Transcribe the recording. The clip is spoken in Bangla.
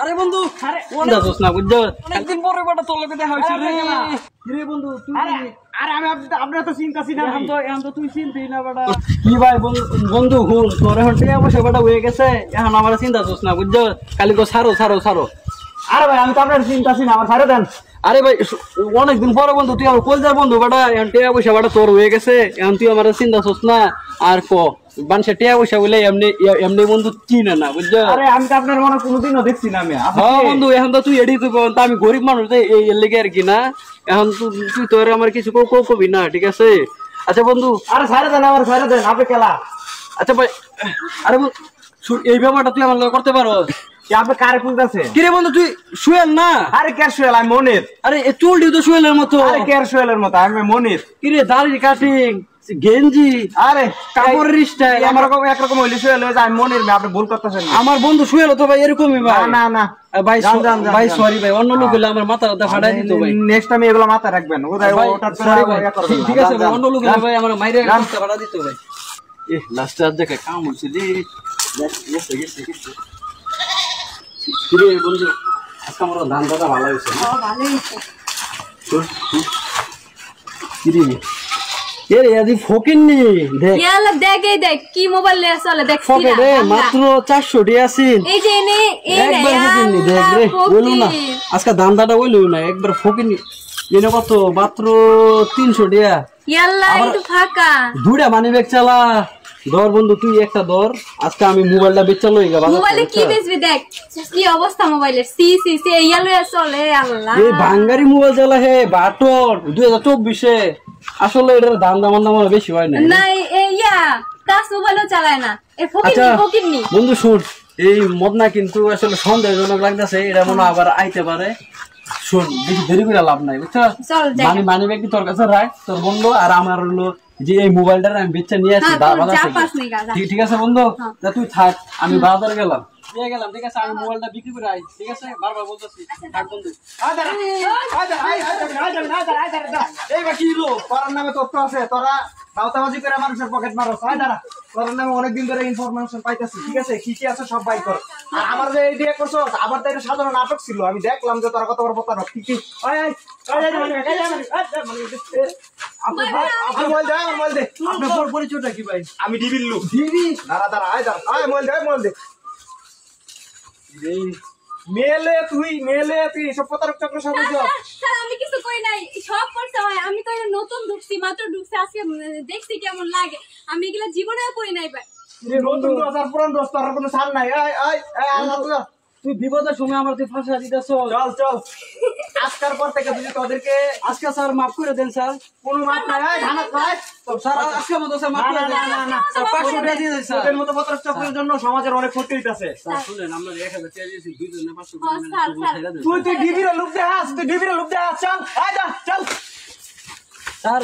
আরে বন্ধু আরে ওটা দোষ না বুঝছো অনেকদিন পরে বড় তোর লগে দেখা হইছে রে বন্ধু তুই আরে আরে আমি আপনার তো চিন্তাছি না এখন তো তুই চিনতেই না বেটা কি ভাই বন্ধু হুন তোর এখন টিয়া পয়সা বেটা হয়ে গেছে এখন আমার চিন্তা দোষ না বুঝছো খালি কো ছাড়ো আরে ভাই আমি তো আপনার চিন্তাছি না আমার ছাড়ে দেন আরে ভাই অনেকদিন পরে বন্ধু তুই আমার কলজার বন্ধু বেটা এখন টিয়া পয়সা বেটা তোর হয়ে গেছে এখন তুই আমার চিন্তা দোষ না আর ক মানুষের টিয়া পয়সা বলে এমনি বন্ধু চিনে না বুঝছো আরে আমি তো আপনার মনে কোনোদিনও দেখছি না আমি হ্যাঁ বন্ধু এখন তো তুই এডি তুই আমি গরিব মানুষ এই লেগে আর কি না এখন তুই তোর আমার কিছু কবি না ঠিক আছে আচ্ছা বন্ধু আরে ছাড়ে দেন আমার ছাড়ে দেন আপনি খেলা আচ্ছা ভাই আরে এই ব্যাপারটা তুই আমার লগে করতে পারো কি আপনি কারে খুঁজতেছে কিরে বন্ধু তুই শুয়েল না আরে ক্যাশুয়াল আমি মনির আরে এ চুলটি তো শুয়েলের মতো আরে ক্যাশুয়ালের মতো আমি মনির কিরে দাড়ি কাটিং গেঞ্জি আরে কাপড়ের স্টাইল আমার রকম একরকম হইলে শুয়েল হয়ে যায় আমি মনির না আপনি ভুল করতেছেন আমার বন্ধু শুয়েল তো ভাই এরকমই ভাই না না ভাই ভাই সরি ভাই অন্য লোক হলে আমার মাথা ফাটাই দিত ভাই নেক্সট টাইম এগুলো মাথায় রাখবেন ওটার সরি ভাই ঠিক আছে ভাই অন্য লোক হলে ভাই আমার মাইরে মাথা ফাটা দিত ভাই এ লাস্ট আর দেখে কাম হইছে রে গেছে কিরে বন্ধু আজকে আমার ধান দাদা ভালো হয়েছে ভালো হয়েছে কিরে এরে আদি ফকিননি দেখ ইয়ালা দেখ কি মোবাইল নিয়ে চলে দেখ ফকে রে মাত্র 400 টাকা আছে এই যে নে একবার ফকিননি দেখ রে বলু না আজকে ধান দাদা হইলো না একবার ফকিননি এনে কত মাত্র 300 টাকা ইয়ালা একটু ফাঁকা দুইটা মানি ব্যাগ চালা ধর বন্ধু তুই একটা ধর আজকে আমি মোবাইলটা বেচা লই গা মোবাইলে কি বেচবি দেখ কি অবস্থা মোবাইলের সি ইয়ালো চলে আল্লাহ এই ভাঙ্গারি মোবাইল চালা হে বাটর 2024 এ আসলে এটার দাম বেশি হয় না না ইয়া কাজ মোবাইলও চালায় না এ ফকিরনি বন্ধু শুন এই মদনা কিন্তু আসলে সন্দেহজনক লাগতেছে এটা মনে আবার আইতে পারে শুন বেশি দেরি করে লাভ নাই বুঝছো মানি ব্যাগ তোর কাছে রাখ তোর বন্ধু আর আমার হলো যে এই মোবাইলটা আমি বেচে নিয়ে আসি ঠিক আছে বন্ধু তুই থাক আমি বাজারে গেলাম ঠিক আছে আমি মোবাইলটা বিক্রি করে আই ঠিক আছে বারবার বলতেছি থাক বন্ধু এইবার কি হলো তোর নামে তথ্য আছে তোরা দাওতাবাজি করে মানুষের পকেট মারো দাঁড়া তোর নামে অনেকদিন ধরে ইনফরমেশন পাইতেছি ঠিক আছে কি আছে সব বাই কর আর আমার যে এই দিয়ে করছো আবার তো এটা সাধারণ নাটক ছিল আমি দেখলাম যে তোরা কত বড় প্রতারক কি আপনার পরিচয়টা কি ভাই আমি ডিবির লোক দাঁড়া আয় মোবাইল দে মেলে তুই সব প্রতারক চক্র সব আমি কিছু কই নাই সব করতে হয় আমি তো নতুন ঢুকছি মাত্র ঢুকছি আজকে দেখছি কেমন লাগে আমি এগুলা জীবনেও করি নাই ভাই নতুন দোষ আর পুরান দোষ তোর কোনো সার নাই তুই বিপদের সময় আমার তুই ফাঁসা দিতেছ চল আজকার পর থেকে তুই তোদেরকে আজকে স্যার মাফ করে দেন স্যার কোনো মাপ নাই ধানাত ভাই স্যার আজকে মতো স্যার মাফ করে দেন না স্যার 500 টাকা দিয়ে দেন স্যার তোদের মতো প্রতারক চক্রের জন্য সমাজের অনেক ক্ষতি হইতাছে স্যার শুনেন আমরা 1000 টাকা দিয়েছি দুইজনে 500 টাকা তুই ডিবিরে লুক দে চল আয় যা চল স্যার